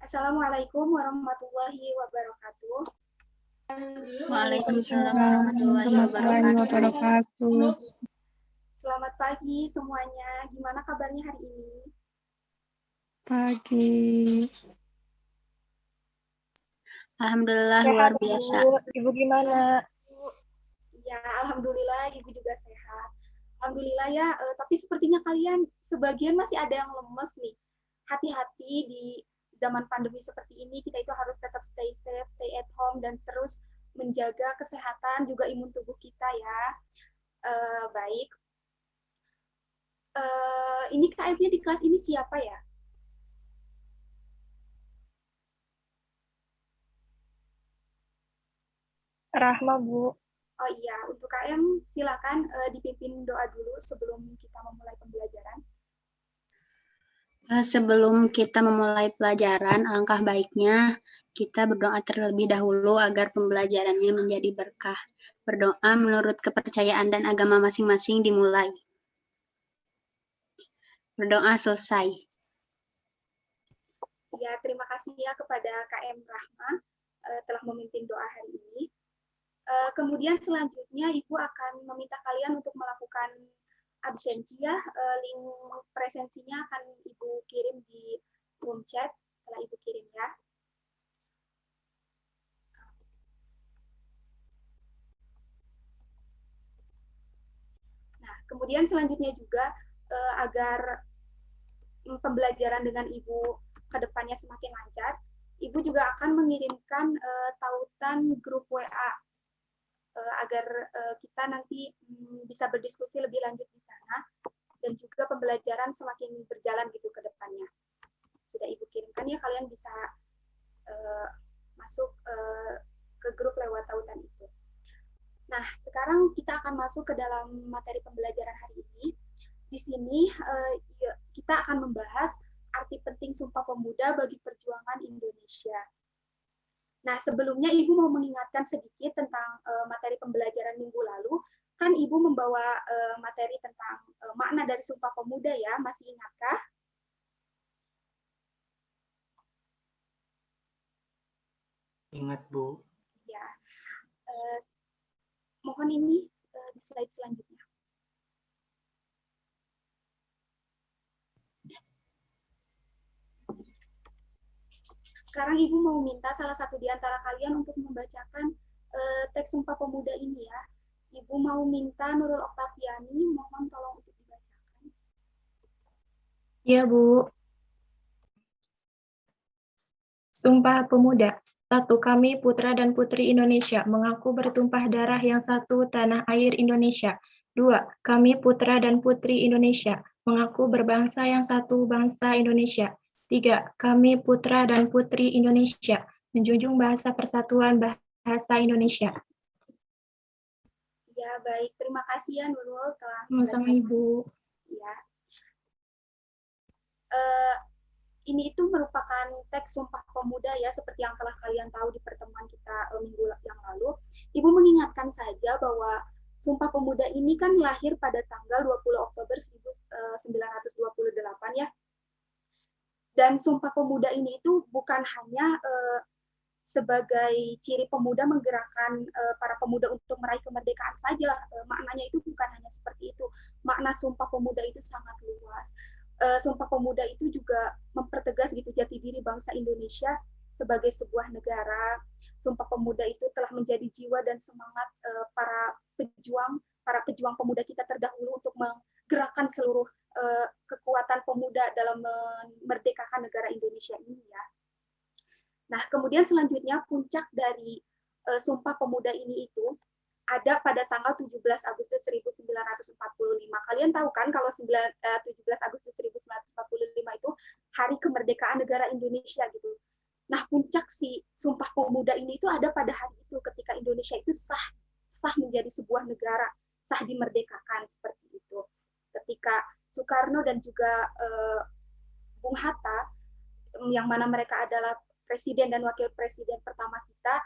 Assalamualaikum warahmatullahi wabarakatuh. Waalaikumsalam warahmatullahi wabarakatuh. Selamat pagi semuanya. Gimana kabarnya hari ini? Pagi. Alhamdulillah luar biasa. Ibu gimana? Ya, alhamdulillah Ibu juga sehat. Alhamdulillah ya, tapi sepertinya kalian sebagian masih ada yang lemes nih. Hati-hati di zaman pandemi seperti ini, kita itu harus tetap stay safe, stay at home, dan terus menjaga kesehatan juga imun tubuh kita ya. Baik. Ini KF-nya di kelas ini siapa ya? Rahma, Bu. Oh iya, untuk KM silakan dipimpin doa dulu sebelum kita memulai pembelajaran. Sebelum kita memulai pelajaran, alangkah baiknya kita berdoa terlebih dahulu agar pembelajarannya menjadi berkah. Berdoa menurut kepercayaan dan agama masing-masing dimulai. Berdoa selesai. Ya, terima kasih ya kepada KM Rahma telah memimpin doa hari ini. Kemudian selanjutnya Ibu akan meminta kalian untuk melakukan absensi ya. Link presensinya akan Ibu kirim di room chat setelah Ibu kirim ya. Nah, kemudian selanjutnya juga agar pembelajaran dengan Ibu ke depannya semakin lancar, Ibu juga akan mengirimkan tautan grup WA agar kita nanti bisa berdiskusi lebih lanjut di sana dan juga pembelajaran semakin berjalan gitu ke depannya. Sudah Ibu kirimkan ya, kalian bisa masuk ke grup lewat tautan itu. Nah, sekarang kita akan masuk ke dalam materi pembelajaran hari ini. Di sini kita akan membahas arti penting Sumpah Pemuda bagi perjuangan Indonesia. Nah, sebelumnya Ibu mau mengingatkan sedikit tentang materi pembelajaran minggu lalu. Kan Ibu membawa materi tentang makna dari Sumpah Pemuda ya, masih ingatkah? Ingat, Bu. Ya. Mohon ini di slide selanjutnya. Sekarang Ibu mau minta salah satu di antara kalian untuk membacakan teks Sumpah Pemuda ini ya. Ibu mau minta Nurul Oktaviani, mohon tolong untuk dibacakan. Iya, Bu. Sumpah Pemuda. 1. Kami putra dan putri Indonesia mengaku bertumpah darah yang satu tanah air Indonesia. 2. Kami putra dan putri Indonesia mengaku berbangsa yang satu bangsa Indonesia. 3. Kami putra dan putri Indonesia menjunjung bahasa persatuan bahasa Indonesia. Ya, baik. Terima kasih ya Nurul telah Sama-sama, Ibu. Ya. Ini itu merupakan teks Sumpah Pemuda ya, seperti yang telah kalian tahu di pertemuan kita minggu yang lalu. Ibu mengingatkan saja bahwa Sumpah Pemuda ini kan lahir pada tanggal 20 Oktober 1928 ya. Dan Sumpah Pemuda ini itu bukan hanya sebagai ciri pemuda menggerakkan para pemuda untuk meraih kemerdekaan saja. Maknanya itu bukan hanya seperti itu. Makna Sumpah Pemuda itu sangat luas. Sumpah Pemuda itu juga mempertegas gitu jati diri bangsa Indonesia sebagai sebuah negara. Sumpah Pemuda itu telah menjadi jiwa dan semangat para pejuang pemuda kita terdahulu untuk menggerakkan seluruh kekuatan pemuda dalam memerdekakan negara Indonesia ini ya. Nah, kemudian selanjutnya puncak dari Sumpah Pemuda ini itu ada pada tanggal 17 Agustus 1945. Kalian tahu kan kalau 17 Agustus 1945 itu hari kemerdekaan negara Indonesia gitu. Nah, puncak si Sumpah Pemuda ini itu ada pada hari itu ketika Indonesia itu sah menjadi sebuah negara, sah dimerdekakan seperti itu. Ketika Soekarno dan juga Bung Hatta, yang mana mereka adalah presiden dan wakil presiden pertama kita,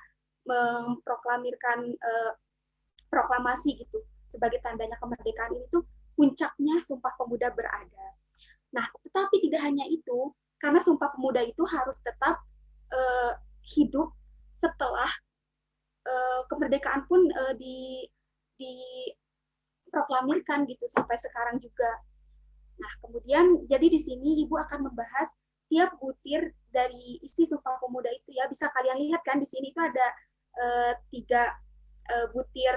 memproklamirkan proklamasi gitu sebagai tandanya kemerdekaan ini tuh puncaknya Sumpah Pemuda berada. Nah, tetapi tidak hanya itu, karena Sumpah Pemuda itu harus tetap hidup setelah kemerdekaan pun diproklamirkan gitu sampai sekarang juga. Nah, kemudian jadi di sini Ibu akan membahas tiap butir dari isi Sumpah Pemuda itu ya. Bisa kalian lihat kan di sini itu ada 3 butir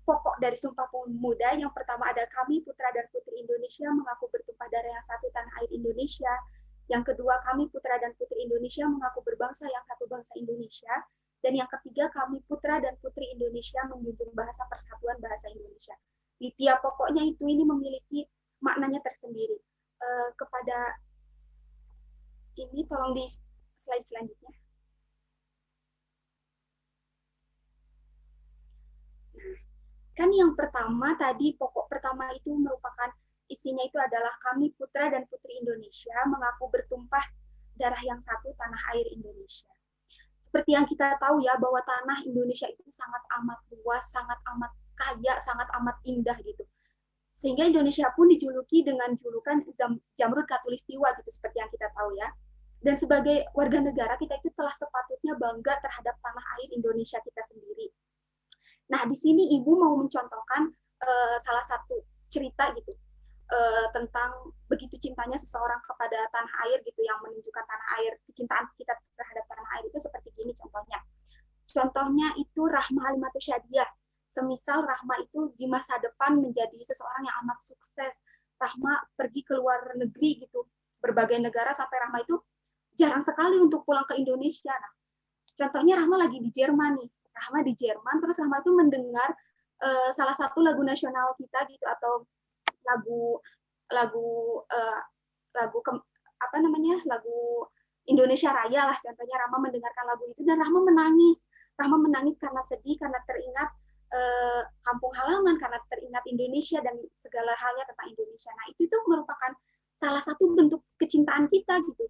pokok dari Sumpah Pemuda. Yang pertama ada kami putra dan putri Indonesia mengaku bertumpah darah yang satu tanah air Indonesia. Yang kedua, kami putra dan putri Indonesia mengaku berbangsa yang satu bangsa Indonesia. Dan yang ketiga, kami putra dan putri Indonesia menjunjung bahasa persatuan bahasa Indonesia. Di tiap pokoknya itu ini memiliki maknanya tersendiri. Kepada ini tolong di slide selanjutnya. Nah, kan yang pertama tadi pokok pertama itu merupakan isinya itu adalah kami putra dan putri Indonesia mengaku bertumpah darah yang satu tanah air Indonesia. Seperti yang kita tahu ya bahwa tanah Indonesia itu sangat amat luas, sangat amat kaya, sangat amat indah gitu. Sehingga Indonesia pun dijuluki dengan julukan Jamrud Khatulistiwa gitu seperti yang kita tahu ya. Dan sebagai warga negara kita itu telah sepatutnya bangga terhadap tanah air Indonesia kita sendiri. Nah, di sini Ibu mau mencontohkan salah satu cerita gitu tentang begitu cintanya seseorang kepada tanah air gitu yang menunjukkan tanah air, kecintaan kita terhadap tanah air itu seperti gini contohnya. Contohnya itu Rahma Halimatus Syadiah. Semisal Rahma itu di masa depan menjadi seseorang yang amat sukses. Rahma pergi ke luar negeri gitu, berbagai negara sampai Rahma itu jarang sekali untuk pulang ke Indonesia. Nah, contohnya Rahma lagi di Jerman nih. Rahma di Jerman, terus Rahma itu mendengar salah satu lagu nasional kita gitu atau lagu apa namanya lagu Indonesia Raya lah contohnya. Rahma mendengarkan lagu itu dan Rahma menangis karena sedih, karena teringat kampung halaman, karena teringat Indonesia dan segala halnya tentang Indonesia. Nah, itu tuh merupakan salah satu bentuk kecintaan kita gitu,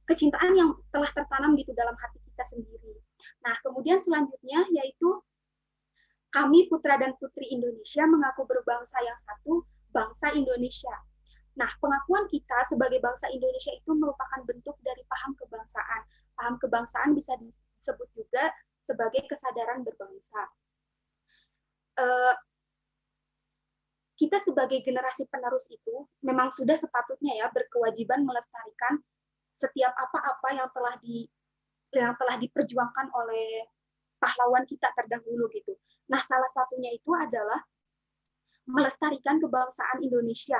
kecintaan yang telah tertanam gitu dalam hati kita sendiri. Nah, kemudian selanjutnya yaitu kami putra dan putri Indonesia mengaku berbangsa yang satu, bangsa Indonesia. Nah, pengakuan kita sebagai bangsa Indonesia itu merupakan bentuk dari paham kebangsaan. Paham kebangsaan bisa disebut juga sebagai kesadaran berbangsa. Kita sebagai generasi penerus itu memang sudah sepatutnya ya berkewajiban melestarikan setiap apa-apa yang telah diperjuangkan oleh pahlawan kita terdahulu gitu. Nah, salah satunya itu adalah melestarikan kebangsaan Indonesia.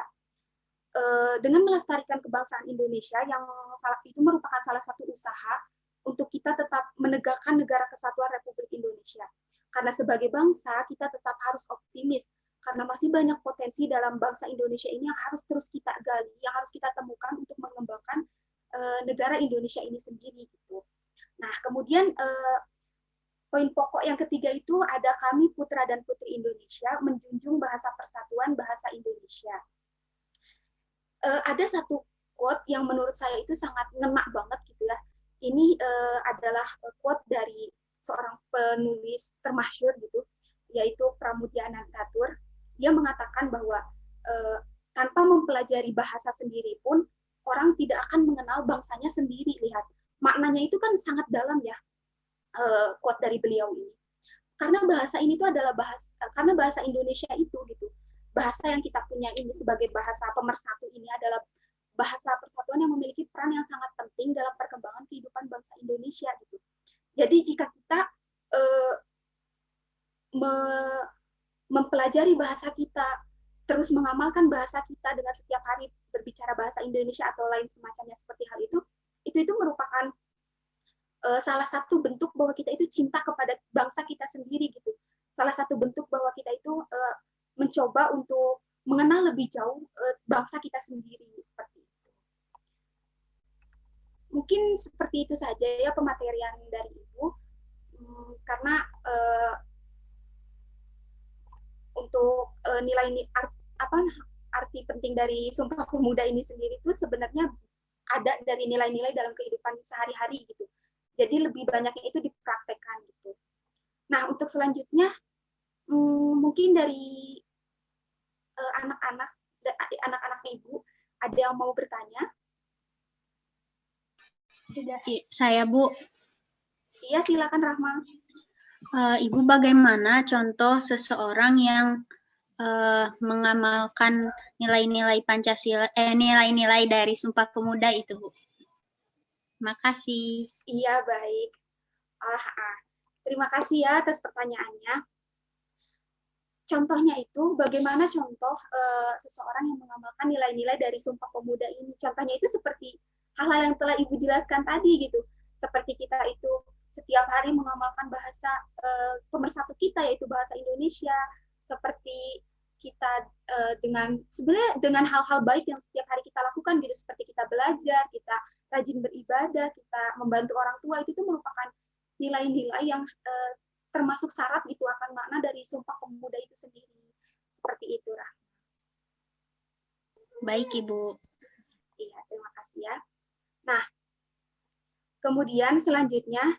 Dengan melestarikan kebangsaan Indonesia yang itu merupakan salah satu usaha untuk kita tetap menegakkan negara kesatuan Republik Indonesia. Karena sebagai bangsa kita tetap harus optimis karena masih banyak potensi dalam bangsa Indonesia ini yang harus terus kita gali, yang harus kita temukan untuk mengembangkan negara Indonesia ini sendiri gitu. Nah, kemudian poin pokok yang ketiga itu ada kami putra dan putri Indonesia menjunjung bahasa persatuan bahasa Indonesia. Ada satu quote yang menurut saya itu sangat ngena banget gitu ya. Ini adalah quote dari seorang penulis termasyhur gitu, yaitu Pramudia Anantatur. Dia mengatakan bahwa tanpa mempelajari bahasa sendiri pun orang tidak akan mengenal bangsanya sendiri. Lihat, maknanya itu kan sangat dalam ya, quote dari beliau ini. Karena bahasa ini itu adalah karena bahasa Indonesia itu gitu. Bahasa yang kita punya ini sebagai bahasa pemersatu ini adalah bahasa persatuan yang memiliki peran yang sangat penting dalam perkembangan kehidupan bangsa Indonesia gitu. Jadi jika kita mempelajari bahasa kita, terus mengamalkan bahasa kita dengan setiap hari berbicara bahasa Indonesia atau lain semacamnya seperti hal itu merupakan salah satu bentuk bahwa kita itu cinta kepada bangsa kita sendiri gitu. Salah satu bentuk bahwa kita itu mencoba untuk mengenal lebih jauh bangsa kita sendiri seperti itu. Mungkin seperti itu saja ya pematerian dari Ibu, karena untuk nilai arti penting dari Sumpah Pemuda ini sendiri itu sebenarnya ada dari nilai-nilai dalam kehidupan sehari-hari gitu. Jadi lebih banyaknya itu dipraktekkan gitu. Nah, untuk selanjutnya mungkin dari anak-anak Ibu ada yang mau bertanya? Sudah. Saya, Bu. Iya, silakan Rahma. Ibu, bagaimana contoh seseorang yang mengamalkan nilai-nilai Pancasila, nilai-nilai dari Sumpah Pemuda itu, Bu? Makasih. Iya, baik. Terima kasih ya atas pertanyaannya. Contohnya itu, bagaimana contoh seseorang yang mengamalkan nilai-nilai dari Sumpah Pemuda ini. Contohnya itu seperti hal-hal yang telah Ibu jelaskan tadi gitu. Seperti kita itu setiap hari mengamalkan bahasa pemersatu kita, yaitu bahasa Indonesia. Seperti kita sebenarnya dengan hal-hal baik yang setiap hari kita lakukan gitu, seperti kita belajar, kita rajin beribadah, kita membantu orang tua, itu tuh merupakan nilai-nilai yang termasuk syarat gitu akan makna dari Sumpah Pemuda itu sendiri. Seperti itu, Rah. Baik, Ibu. Iya, terima kasih ya. Nah, kemudian selanjutnya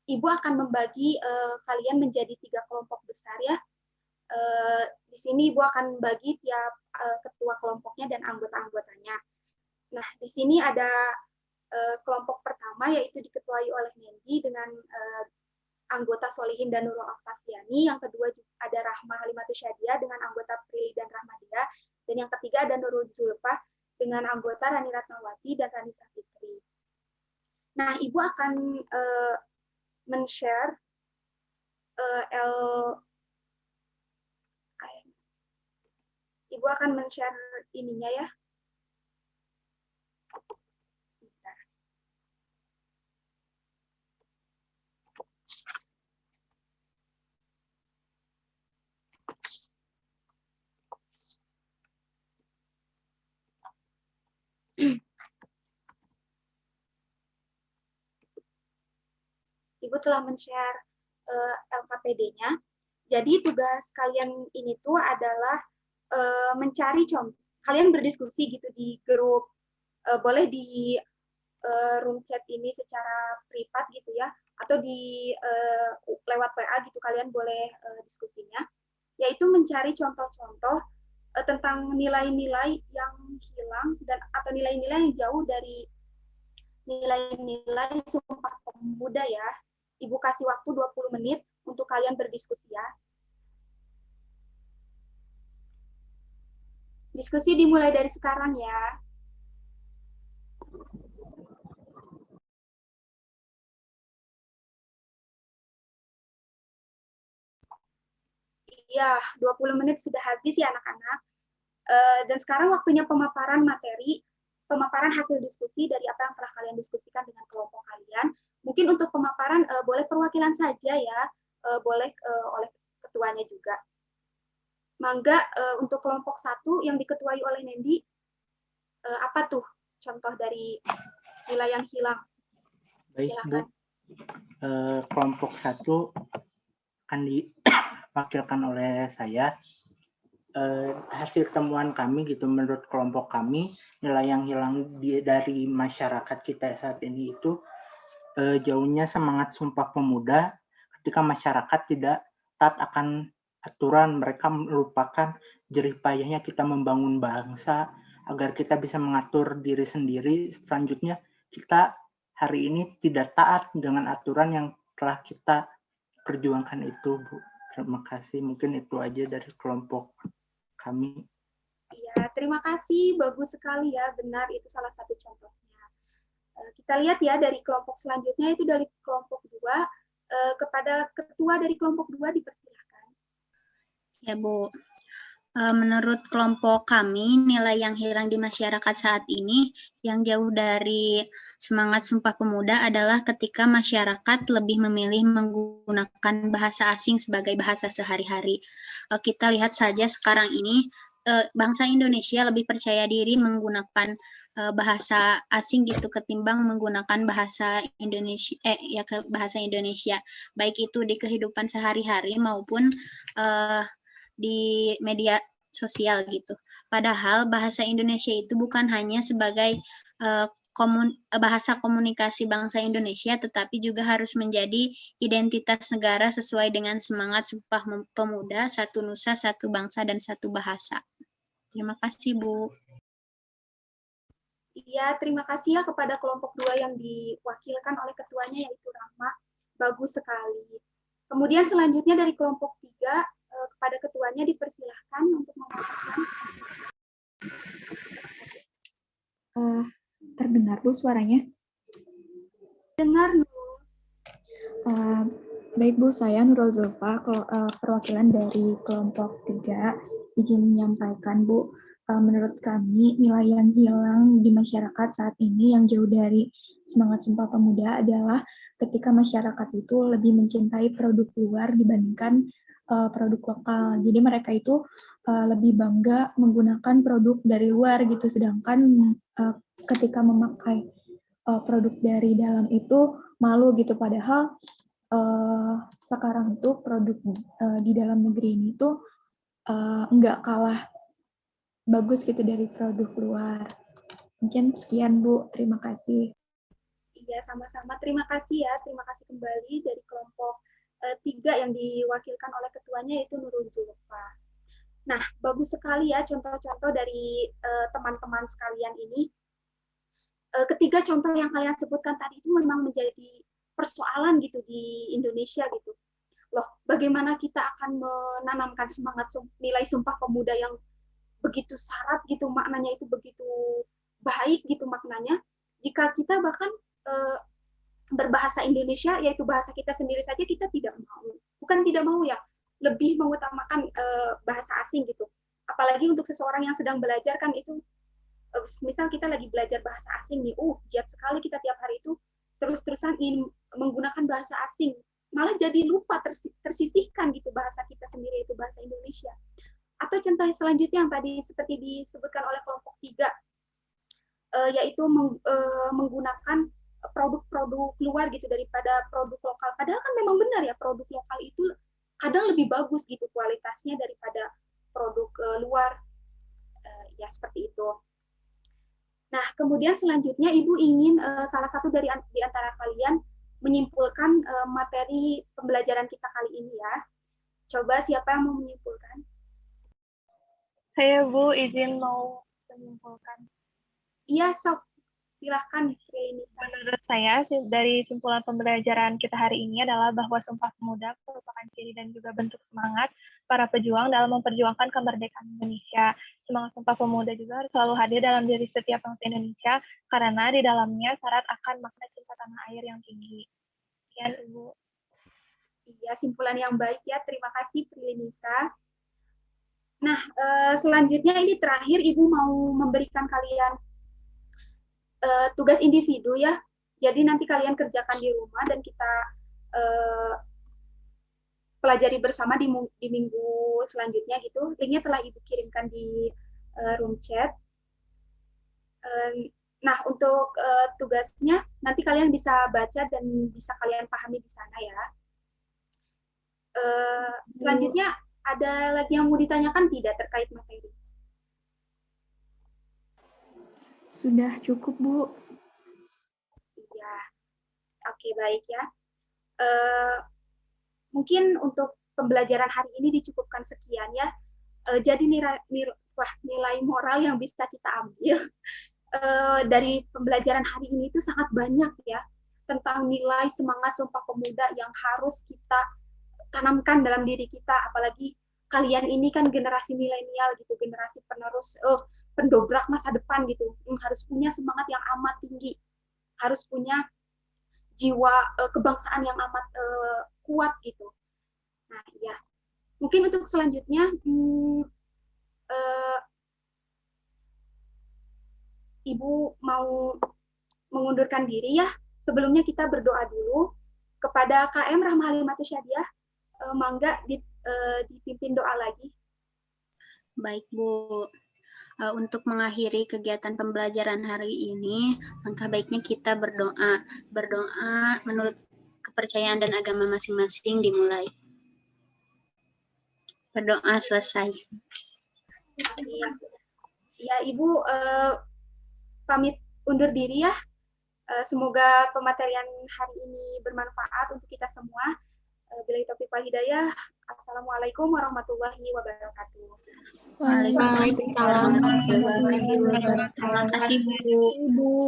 Ibu akan membagi kalian menjadi 3 kelompok besar ya. Di sini Ibu akan bagi tiap ketua kelompoknya dan anggota-anggotanya. Nah, di sini ada kelompok pertama yaitu diketuai oleh Nendi dengan anggota Solihin dan Nurul Aftafiani, yang kedua ada Rahma Halimatus Syadia dengan anggota Prilly dan Rahmadia, dan yang ketiga ada Nurul Zulfa dengan anggota Rani Ratnawati dan Rani Safitri. Nah, Ibu akan men-share Ibu akan men-share ininya ya. Ibu telah men-share LKPD-nya. Jadi tugas kalian ini tuh adalah mencari contoh. Kalian berdiskusi gitu di grup, boleh di room chat ini secara privat gitu ya, atau di lewat WA gitu, kalian boleh diskusinya. Yaitu mencari contoh-contoh tentang nilai-nilai yang hilang dan atau nilai-nilai yang jauh dari nilai-nilai Sumpah Pemuda ya. Ibu kasih waktu 20 menit untuk kalian berdiskusi ya. Diskusi dimulai dari sekarang ya. Iya, 20 menit sudah habis ya anak-anak. Dan sekarang waktunya pemaparan materi, pemaparan hasil diskusi dari apa yang telah kalian diskusikan dengan kelompok kalian. Mungkin untuk pemaparan boleh perwakilan saja ya, boleh oleh ketuanya juga. Mangga untuk kelompok 1 yang diketuai oleh Nendi, apa tuh contoh dari nilai yang hilang? Baik, Silakan. Bu. Kelompok 1 akan diwakilkan oleh saya. Hasil temuan kami gitu, menurut kelompok kami, nilai yang hilang dari masyarakat kita saat ini itu jauhnya semangat Sumpah Pemuda. Ketika masyarakat tidak taat akan aturan, mereka melupakan jerih payahnya kita membangun bangsa agar kita bisa mengatur diri sendiri. Selanjutnya kita hari ini tidak taat dengan aturan yang telah kita perjuangkan itu, Bu. Terima kasih. Mungkin itu aja dari kelompok kami. Ya, terima kasih. Bagus sekali ya. Benar, itu salah satu contohnya. Kita lihat ya dari kelompok selanjutnya, itu dari kelompok 2. Kepada ketua dari kelompok 2 dipersilahkan. Ya, Bu. Menurut kelompok kami, nilai yang hilang di masyarakat saat ini yang jauh dari semangat Sumpah Pemuda adalah ketika masyarakat lebih memilih menggunakan bahasa asing sebagai bahasa sehari-hari. Kita lihat saja sekarang ini, bangsa Indonesia lebih percaya diri menggunakan bahasa asing gitu ketimbang menggunakan bahasa Indonesia, bahasa Indonesia, baik itu di kehidupan sehari-hari maupun di media sosial gitu. Padahal bahasa Indonesia itu bukan hanya sebagai bahasa komunikasi bangsa Indonesia, tetapi juga harus menjadi identitas negara sesuai dengan semangat Sumpah Pemuda, satu nusa, satu bangsa, dan satu bahasa. Terima kasih, Bu. Iya, terima kasih ya kepada kelompok 2 yang diwakilkan oleh ketuanya yaitu Rama. Bagus sekali. Kemudian selanjutnya dari kelompok 3 kepada ketuanya dipersilahkan untuk mengatakan. Terdengar Bu suaranya? Dengar, Baik Bu, saya Nurul Zulfa, perwakilan dari kelompok 3. Izin menyampaikan Bu, menurut kami nilai yang hilang di masyarakat saat ini yang jauh dari semangat Sumpah Pemuda adalah ketika masyarakat itu lebih mencintai produk luar dibandingkan produk lokal. Jadi mereka itu lebih bangga menggunakan produk dari luar gitu, sedangkan ketika memakai produk dari dalam itu malu gitu. Padahal sekarang tuh produk di dalam negeri ini tuh nggak kalah bagus gitu dari produk luar. Mungkin sekian Bu, terima kasih. Iya, sama-sama. Terima kasih ya. Terima kasih kembali dari kelompok 3 yang diwakilkan oleh ketuanya yaitu Nurul Zulfa. Nah, bagus sekali ya contoh-contoh dari teman-teman sekalian ini. Ketiga contoh yang kalian sebutkan tadi itu memang menjadi persoalan gitu di Indonesia gitu. Loh, bagaimana kita akan menanamkan semangat nilai Sumpah Pemuda yang begitu syarat gitu, maknanya itu begitu baik gitu maknanya, jika kita bahkan berbahasa Indonesia, yaitu bahasa kita sendiri saja kita tidak mau. Bukan tidak mau ya, lebih mengutamakan bahasa asing gitu. Apalagi untuk seseorang yang sedang belajar kan itu, misal kita lagi belajar bahasa asing nih, giat sekali kita tiap hari itu terus-terusan ingin menggunakan bahasa asing, malah jadi lupa tersisihkan gitu bahasa kita sendiri, itu bahasa Indonesia. Atau contoh selanjutnya yang tadi seperti disebutkan oleh kelompok 3, yaitu menggunakan produk-produk luar gitu daripada produk lokal. Padahal kan memang benar ya, produk lokal itu kadang lebih bagus gitu kualitasnya daripada produk luar. Ya seperti itu. Nah, kemudian selanjutnya Ibu ingin salah satu di antara kalian menyimpulkan materi pembelajaran kita kali ini ya. Coba siapa yang mau menyimpulkan? Saya Bu, izin mau menyimpulkan. Iya, sok. Silahkan, menurut saya, dari simpulan pembelajaran kita hari ini adalah bahwa Sumpah Pemuda merupakan ciri dan juga bentuk semangat para pejuang dalam memperjuangkan kemerdekaan Indonesia. Semangat Sumpah Pemuda juga harus selalu hadir dalam diri setiap bangsa Indonesia, karena di dalamnya syarat akan makna cinta tanah air yang tinggi. Sekian, Ibu. Iya, simpulan yang baik ya. Terima kasih, Prilinisa. Nah, selanjutnya ini terakhir Ibu mau memberikan kalian tugas individu ya. Jadi nanti kalian kerjakan di rumah dan kita pelajari bersama di minggu selanjutnya gitu. Linknya telah Ibu kirimkan di room chat. Nah, untuk tugasnya nanti kalian bisa baca dan bisa kalian pahami di sana ya. Selanjutnya ada lagi yang mau ditanyakan tidak terkait materi? Sudah cukup, Bu. Iya, oke baik ya. Mungkin untuk pembelajaran hari ini dicukupkan sekian ya. Jadi nilai moral yang bisa kita ambil dari pembelajaran hari ini itu sangat banyak ya, tentang nilai semangat Sumpah Pemuda yang harus kita tanamkan dalam diri kita. Apalagi kalian ini kan generasi milenial gitu, generasi penerus, pendobrak masa depan gitu, harus punya semangat yang amat tinggi, harus punya jiwa kebangsaan yang amat kuat gitu. Nah ya, mungkin untuk selanjutnya Ibu mau mengundurkan diri ya. Sebelumnya kita berdoa dulu kepada KM Rahma Halimatus Syadiah. Mangga dipimpin doa lagi. Baik Bu, untuk mengakhiri kegiatan pembelajaran hari ini, langkah baiknya kita berdoa. Berdoa menurut kepercayaan dan agama masing-masing dimulai. Berdoa selesai. Ya Ibu pamit undur diri ya. Semoga pematerian hari ini bermanfaat untuk kita semua. Billahi taufiq wal hidayah. Assalamualaikum warahmatullahi wabarakatuh. Waalaikumsalam warahmatullahi wabarakatuh. Terima kasih, Bu.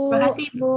Terima kasih, Bu.